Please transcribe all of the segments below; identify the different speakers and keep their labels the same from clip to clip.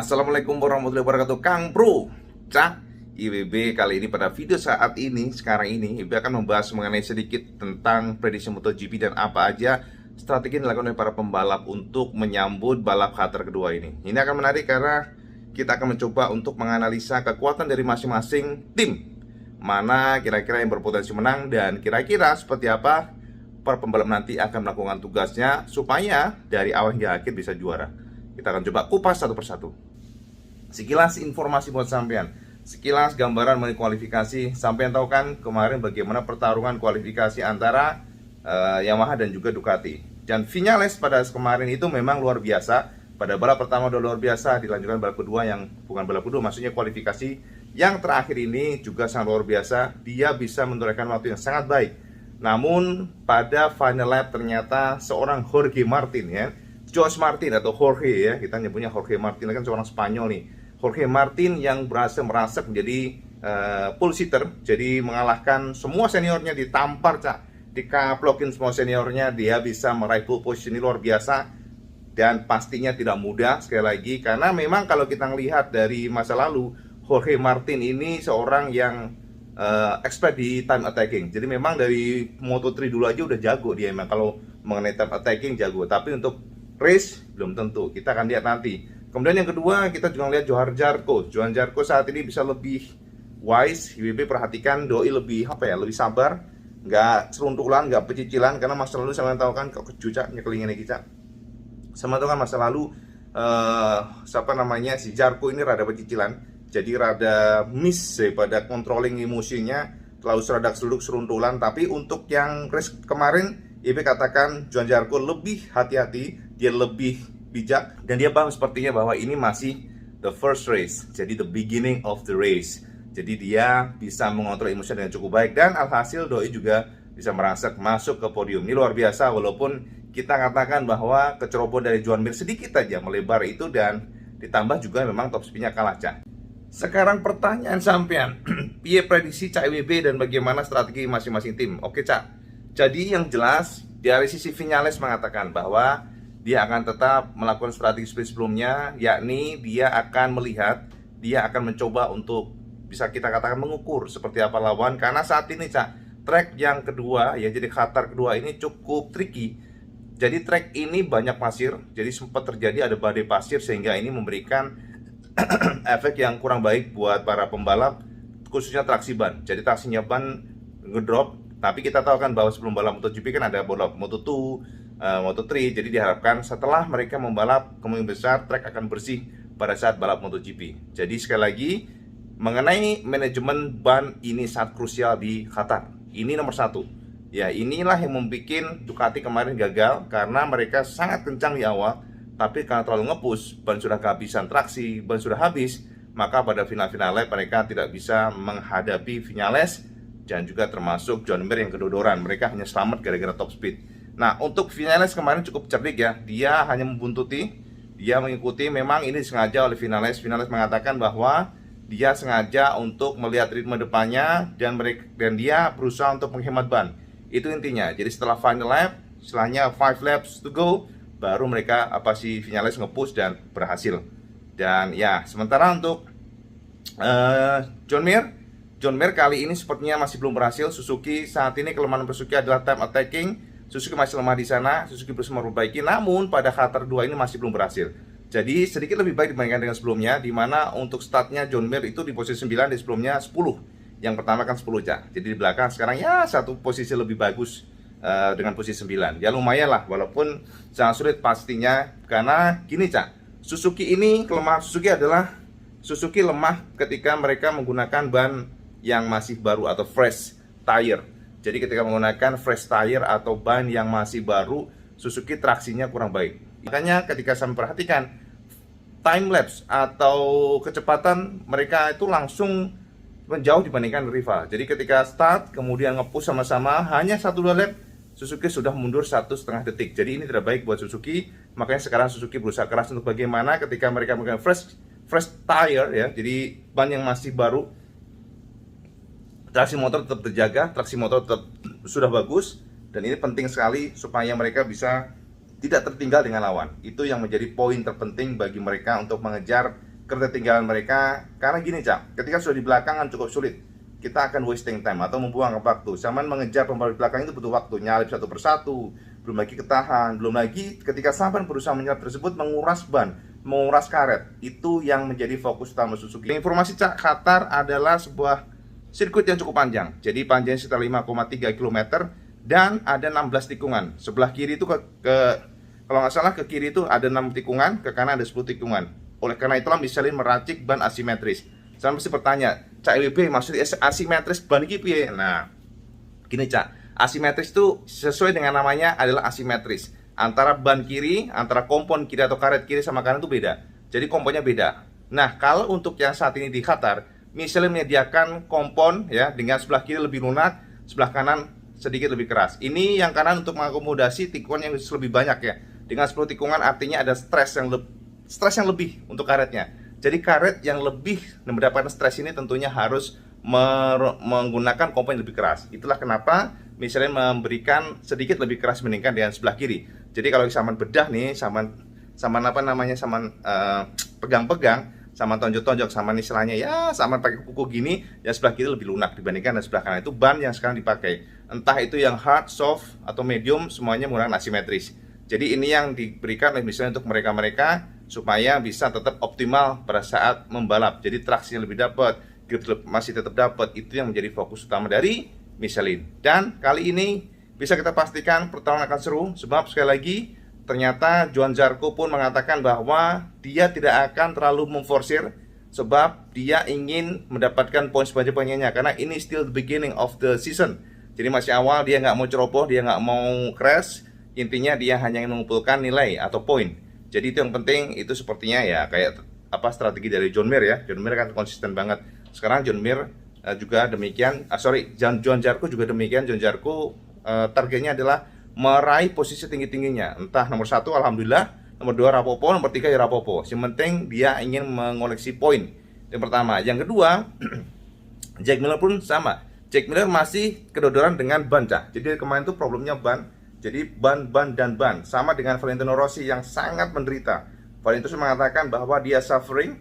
Speaker 1: Assalamualaikum warahmatullahi wabarakatuh. Kang Bro, Cak IWB kali ini pada video saat ini, sekarang ini IWB akan membahas mengenai sedikit tentang prediksi MotoGP dan apa aja strategi yang dilakukan oleh para pembalap untuk menyambut balap Qatar kedua ini. Ini akan menarik karena kita akan mencoba untuk menganalisa kekuatan dari masing-masing tim, mana kira-kira yang berpotensi menang dan kira-kira seperti apa para pembalap nanti akan melakukan tugasnya supaya dari awal hingga akhir bisa juara. Kita akan coba kupas satu persatu. Sekilas informasi buat sampean, sekilas gambaran mengenai kualifikasi. Sampean tahu kan kemarin bagaimana pertarungan kualifikasi antara Yamaha dan juga Ducati. Dan Viñales pada kemarin itu memang luar biasa. Pada balap pertama udah luar biasa, dilanjutkan balap kedua yang bukan balap kedua, maksudnya kualifikasi yang terakhir ini juga sangat luar biasa. Dia bisa menorehkan waktu yang sangat baik. Namun pada final lap ternyata seorang Jorge Martin ya, George Martin atau Jorge ya, kita nyebutnya Jorge Martin kan seorang Spanyol nih. Jorge Martin yang berhasil merasuk menjadi pole sitter, jadi mengalahkan semua seniornya, ditampar Cak, dikaplokin semua seniornya, dia bisa meraih pole position ini luar biasa. Dan pastinya tidak mudah sekali lagi, karena memang kalau kita melihat dari masa lalu, Jorge Martin ini seorang yang expert di time attacking. Jadi memang dari Moto3 dulu aja udah jago dia, memang kalau mengenai time attacking jago. Tapi untuk race belum tentu, kita akan lihat nanti. Kemudian yang kedua, kita juga lihat Johan Zarco. Johan Zarco saat ini bisa lebih wise. IWB perhatikan doi lebih lebih sabar, nggak seruntulan, nggak pecicilan. Karena masa lalu saya tahu kan kok kejucak nyekelingin kita. Sama tahu kan masa lalu si Zarco ini rada pecicilan, jadi rada miss daripada controlling emosinya, terlalu serada seruntulan. Tapi untuk yang race kemarin, IWB katakan Johan Zarco lebih hati-hati, dia lebih bijak, dan dia paham sepertinya bahwa ini masih the first race, jadi the beginning of the race. Jadi dia bisa mengontrol emosi dengan cukup baik, dan alhasil doi juga bisa merasuk masuk ke podium. Ini luar biasa, walaupun kita katakan bahwa kecerobohan dari Joan Mir sedikit aja melebar itu, dan ditambah juga memang top speednya kalah Cak. Sekarang pertanyaan sampean, piye prediksi Cak IWB dan bagaimana strategi masing-masing tim? Oke Cak, jadi yang jelas dari sisi Viñales mengatakan bahwa dia akan tetap melakukan strategi seperti sebelumnya, yakni dia akan melihat, dia akan mencoba untuk bisa kita katakan mengukur seperti apa lawan. Karena saat ini Cak, track yang kedua ya, jadi Qatar kedua ini cukup tricky. Jadi track ini banyak pasir, jadi sempat terjadi ada badai pasir, sehingga ini memberikan efek yang kurang baik buat para pembalap, khususnya traksi ban. Jadi traksinya ban ngedrop. Tapi kita tahu kan bahwa sebelum balap MotoGP kan ada balap Moto2, Moto3. Jadi diharapkan setelah mereka membalap, kemungkinan besar track akan bersih pada saat balap MotoGP. Jadi sekali lagi, mengenai manajemen ban ini sangat krusial di Qatar. Ini nomor satu. Ya, inilah yang membuat Ducati kemarin gagal, karena mereka sangat kencang di awal, tapi karena terlalu ngepush, ban sudah kehabisan traksi, ban sudah habis, maka pada final-final lap mereka tidak bisa menghadapi Viñales dan juga termasuk Joan Mir yang kedodoran. Mereka hanya selamat gara-gara top speed. Nah, untuk Viñales kemarin cukup cerdik ya. Dia hanya membuntuti, dia mengikuti. Memang ini sengaja oleh Viñales. Viñales mengatakan bahwa dia sengaja untuk melihat ritme depannya, dan dia berusaha untuk menghemat ban. Itu intinya. Jadi setelah final lap, setelahnya 5 laps to go, baru mereka Viñales nge-push dan berhasil. Dan ya, sementara untuk Joan Mir kali ini sepertinya masih belum berhasil. Suzuki saat ini kelemahan Suzuki adalah time attacking. Suzuki masih lemah di sana, Suzuki berusaha memperbaiki, namun pada Qatar 2 ini masih belum berhasil. Jadi sedikit lebih baik dibandingkan dengan sebelumnya, di mana untuk startnya Joan Mir itu di posisi 9, di sebelumnya 10. Yang pertama kan 10 Cak. Jadi di belakang sekarang ya satu posisi lebih bagus dengan posisi 9. Ya lumayan lah, walaupun sangat sulit pastinya. Karena gini Cak, Suzuki ini, kelemahan Suzuki adalah Suzuki lemah ketika mereka menggunakan ban yang masih baru atau fresh tire. Jadi ketika menggunakan fresh tire atau ban yang masih baru, Suzuki traksinya kurang baik. Makanya ketika saya memperhatikan time lapse atau kecepatan, mereka itu langsung menjauh dibandingkan rival. Jadi ketika start kemudian nge-push sama-sama, hanya 1-2 lap Suzuki sudah mundur 1,5 detik. Jadi ini tidak baik buat Suzuki. Makanya sekarang Suzuki berusaha keras untuk bagaimana ketika mereka menggunakan fresh tire ya, jadi ban yang masih baru, traksi motor tetap terjaga, traksi motor tetap sudah bagus, dan ini penting sekali supaya mereka bisa tidak tertinggal dengan lawan. Itu yang menjadi poin terpenting bagi mereka untuk mengejar ketertinggalan mereka. Karena gini Cak, ketika sudah di belakang kan cukup sulit, kita akan wasting time atau membuang waktu. Zaman mengejar pembalap di belakang itu butuh waktu, nyalip satu persatu, belum lagi ketahan, belum lagi ketika sampan berusaha menyalip tersebut menguras ban, menguras karet. Itu yang menjadi fokus utama Suzuki. Informasi Cak, Qatar adalah sebuah sirkuit yang cukup panjang. Jadi panjangnya sekitar 5,3 km dan ada 16 tikungan. Sebelah kiri itu kalau nggak salah ke kiri itu ada 6 tikungan, ke kanan ada 10 tikungan. Oleh karena itulah Michelin meracik ban asimetris. Saya mesti bertanya, Cak EWB maksudnya asimetris ban iki piye? Nah, gini Cak, asimetris itu sesuai dengan namanya adalah asimetris. Antara ban kiri, antara kompon kiri atau karet kiri sama kanan itu beda. Jadi komponnya beda. Nah, kalau untuk yang saat ini di Qatar, Michelin menyediakan kompon ya dengan sebelah kiri lebih lunak, sebelah kanan sedikit lebih keras. Ini yang kanan untuk mengakomodasi tikungan yang lebih banyak ya. Dengan 10 tikungan artinya ada stres yang lebih untuk karetnya. Jadi karet yang lebih mendapatkan stres ini tentunya harus menggunakan kompon yang lebih keras. Itulah kenapa Michelin memberikan sedikit lebih keras dibandingkan dengan sebelah kiri. Jadi kalau saman bedah nih, saman pegang-pegang, saman tonjok-tonjok, saman istilahnya ya saman pakai kuku gini, yang sebelah kiri lebih lunak dibandingkan dengan sebelah kanan. Itu ban yang sekarang dipakai. Entah itu yang hard, soft atau medium, semuanya menggunakan asimetris. Jadi ini yang diberikan oleh Michelin untuk mereka-mereka supaya bisa tetap optimal pada saat membalap. Jadi traksinya lebih dapat, grip masih tetap dapat. Itu yang menjadi fokus utama dari Michelin. Dan kali ini bisa kita pastikan pertarungan akan seru, sebab sekali lagi ternyata Johann Zarco pun mengatakan bahwa dia tidak akan terlalu memforsir, sebab dia ingin mendapatkan poin sebanyak-banyaknya karena ini still the beginning of the season. Jadi masih awal, dia nggak mau ceroboh, dia nggak mau crash. Intinya dia hanya ingin mengumpulkan nilai atau poin. Jadi itu yang penting. Itu sepertinya ya kayak strategi dari John Mir ya. John Mir kan konsisten banget. Sekarang John Mir juga demikian. Johann Zarco juga demikian. Johann Zarco targetnya adalah meraih posisi tinggi-tingginya. Entah nomor 1 alhamdulillah, nomor 2 rapopo, nomor 3 ya rapopo. Yang penting dia ingin mengoleksi poin. Yang pertama. Yang kedua, Jack Miller pun sama. Jack Miller masih kedodoran dengan ban Cak. Jadi kemarin tuh problemnya ban. Jadi ban sama dengan Valentino Rossi yang sangat menderita. Valentino mengatakan bahwa dia suffering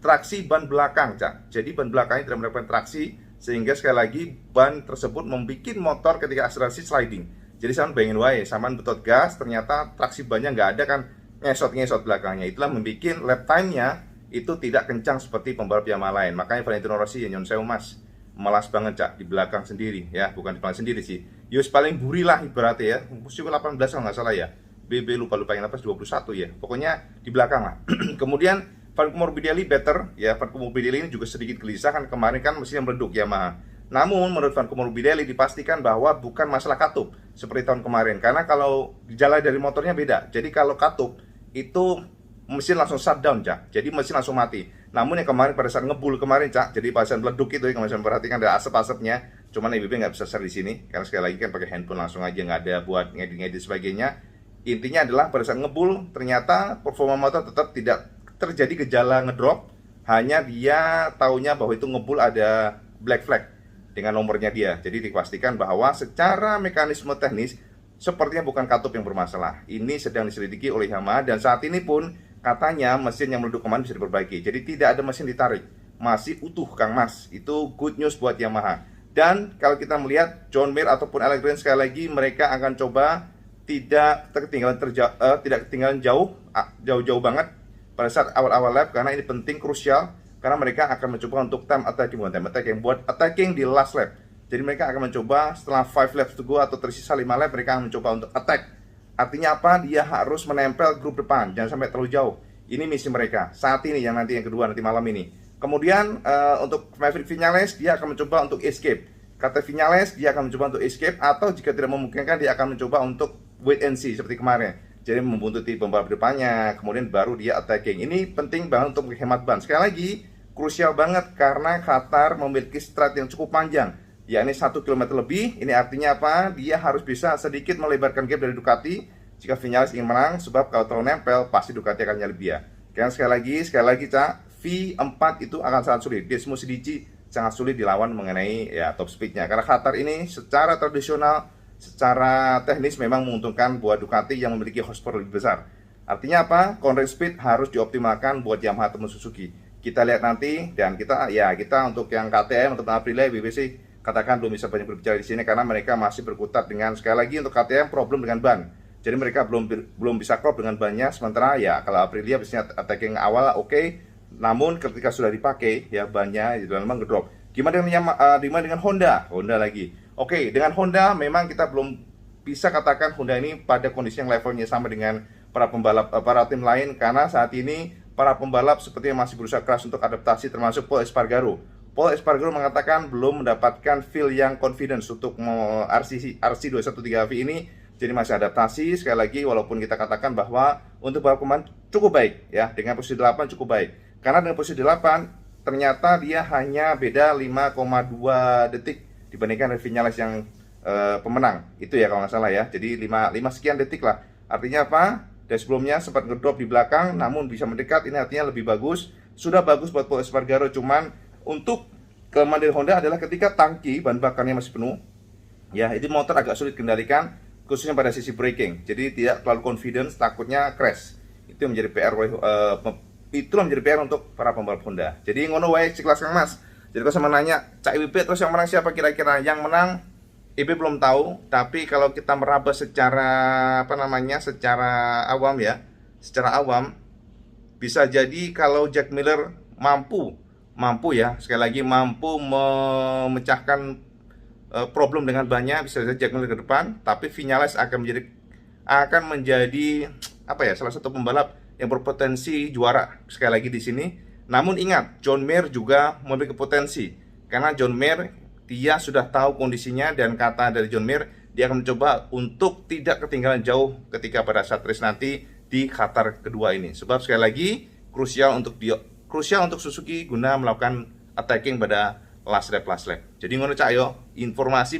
Speaker 1: traksi ban belakang Cak. Jadi ban belakangnya tidak mendapatkan traksi, sehingga sekali lagi ban tersebut membuat motor ketika akselerasi sliding. Jadi sama bayangin wae, samaan betot gas ternyata traksi bannya nggak ada kan, ngesot belakangnya. Itulah membuat lap time-nya itu tidak kencang seperti pembalap Yamaha lain. Makanya Valentino Rossi ya nyon sewu mas, malas banget Cak di belakang sendiri ya, bukan di belakang sendiri sih. Yus paling buri lah ibaratnya ya, musim 18 kalau nggak salah ya. BB lupa yang apa 21 ya. Pokoknya di belakang lah. Kemudian Franco Morbidelli better ya, Franco Morbidelli ini juga sedikit gelisah kan kemarin kan mesinnya meleduk Yamaha. Namun menurut Franco Morbidelli dipastikan bahwa bukan masalah katup seperti tahun kemarin, karena kalau gejala dari motornya beda. Jadi kalau katup itu mesin langsung shutdown Cak. Jadi mesin langsung mati. Namun yang kemarin pada saat ngebul kemarin Cak, jadi pada saat meleduk itu yang kalian perhatikan ada asap-asapnya. Cuman EBB nggak bisa share di sini karena sekali lagi kan pakai handphone langsung aja, nggak ada buat ngedit sebagainya. Intinya adalah pada saat ngebul ternyata performa motor tetap tidak terjadi gejala ngedrop, hanya dia taunya bahwa itu ngebul ada black flag dengan nomornya dia. Jadi dipastikan bahwa secara mekanisme teknis sepertinya bukan katup yang bermasalah. Ini sedang diselidiki oleh Yamaha dan saat ini pun katanya mesin yang meleduk kemarin bisa diperbaiki. Jadi tidak ada mesin ditarik, masih utuh Kang Mas. Itu good news buat Yamaha. Dan kalau kita melihat John Mir ataupun Alex Rins sekali lagi mereka akan coba tidak ketinggalan jauh banget pada saat awal-awal lap, karena ini penting, krusial, karena mereka akan mencoba untuk time attacking buat attacking di last lap. Jadi mereka akan mencoba setelah 5 laps to go atau tersisa 5 lap, mereka akan mencoba untuk attack. Artinya apa? Dia harus menempel grup depan, jangan sampai terlalu jauh. Ini misi mereka saat ini, yang kedua nanti malam ini. Kemudian untuk Maverick Viñales dia akan mencoba untuk escape. Kata Viñales dia akan mencoba untuk escape, atau jika tidak memungkinkan dia akan mencoba untuk wait and see seperti kemarin. Jadi membuntuti pembalap depannya, kemudian baru dia attacking. Ini penting banget untuk menghemat ban. Sekali lagi, krusial banget karena Qatar memiliki straight yang cukup panjang, yakni 1 km lebih. Ini artinya apa? Dia harus bisa sedikit melebarkan gap dari Ducati jika Viñales ingin menang, sebab kalau terlalu nempel pasti Ducati akan nyalip dia. Karena sekali lagi Cak, V4 itu akan sangat sulit. Desmo Sidici sangat sulit dilawan mengenai ya top speednya. Karena Qatar ini secara tradisional, secara teknis memang menguntungkan buat Ducati yang memiliki horsepower lebih besar. Artinya apa? Cornering speed harus dioptimalkan buat Yamaha atau Suzuki. Kita lihat nanti, dan kita untuk yang KTM untuk Aprilia BBC katakan belum bisa banyak berbicara di sini karena mereka masih berkutat dengan, sekali lagi untuk KTM problem dengan ban. Jadi mereka belum bisa crop dengan bannya, sementara ya kalau Aprilia biasanya attacking awal oke, namun ketika sudah dipakai ya bannya itu memang ngedrop. Gimana dengan Honda? Honda lagi. Oke, dengan Honda memang kita belum bisa katakan Honda ini pada kondisi yang levelnya sama dengan para pembalap para tim lain, karena saat ini para pembalap sepertinya masih berusaha keras untuk adaptasi, termasuk Pol Espargaro. Pol Espargaro mengatakan belum mendapatkan feel yang confidence untuk RC213V ini, jadi masih adaptasi. Sekali lagi, walaupun kita katakan bahwa untuk balap kemarin cukup baik ya, dengan posisi 8 cukup baik. Karena dengan posisi 8 ternyata dia hanya beda 5,2 detik dibandingkan Vinales yang pemenang. Itu ya kalau nggak salah ya. Jadi 5 sekian detik lah. Artinya apa? Dan sebelumnya sempat ngedrop di belakang namun bisa mendekat, ini artinya lebih bagus. Sudah bagus buat Pol Espargaro, cuman untuk kelemahan dari Honda adalah ketika tangki bahan bakarnya masih penuh ya, itu motor agak sulit kendalikan khususnya pada sisi braking. Jadi tidak terlalu confidence, takutnya crash. Itu menjadi PR untuk para pembalap Honda. Jadi ngono wae sekelas Kang Mas. Jadi kalau sama nanya Cak IWP terus yang menang siapa kira-kira? Yang menang IB belum tahu, tapi kalau kita meraba secara secara awam ya, secara awam bisa jadi kalau Jack Miller mampu ya, sekali lagi mampu memecahkan problem dengan banyak, bisa saja Jack Miller ke depan, tapi Vinales akan menjadi salah satu pembalap yang berpotensi juara sekali lagi di sini. Namun ingat, John Mir juga memiliki potensi, karena John Mir dia sudah tahu kondisinya, dan kata dari John Mir, dia akan mencoba untuk tidak ketinggalan jauh ketika pada saat race nanti di Qatar kedua ini. Sebab sekali lagi krusial untuk Suzuki guna melakukan attacking pada last lap. Jadi ngono Cak yo, informasi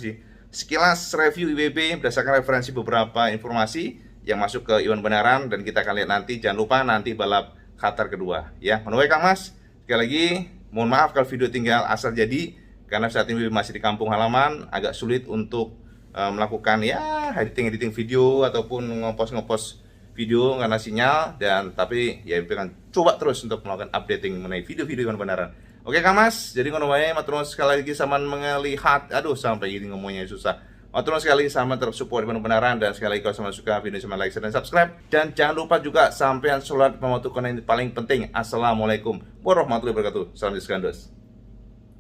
Speaker 1: sih. Sekilas review IWB berdasarkan referensi beberapa informasi yang masuk ke event benaran, dan kita akan lihat nanti. Jangan lupa nanti balap Qatar kedua ya. Menurut Kang Mas, sekali lagi mohon maaf kalau video tinggal asal jadi, karena saat ini masih di kampung halaman, agak sulit untuk melakukan ya editing video ataupun ngepost video karena sinyal, dan tapi ya akan coba terus untuk melakukan updating mengenai video-video yang benaran. Oke Kang Mas, jadi ngono wae, matur nuwun sekali lagi sama melihat, sampai ini ngomongnya susah. Matur nuwun sekali sama terus support benaran, dan sekali lagi kalau sama suka video sama like, share, dan subscribe, dan jangan lupa juga sampean sholat mematukan yang paling penting. Assalamualaikum warahmatullahi wabarakatuh. Salam Iskandos.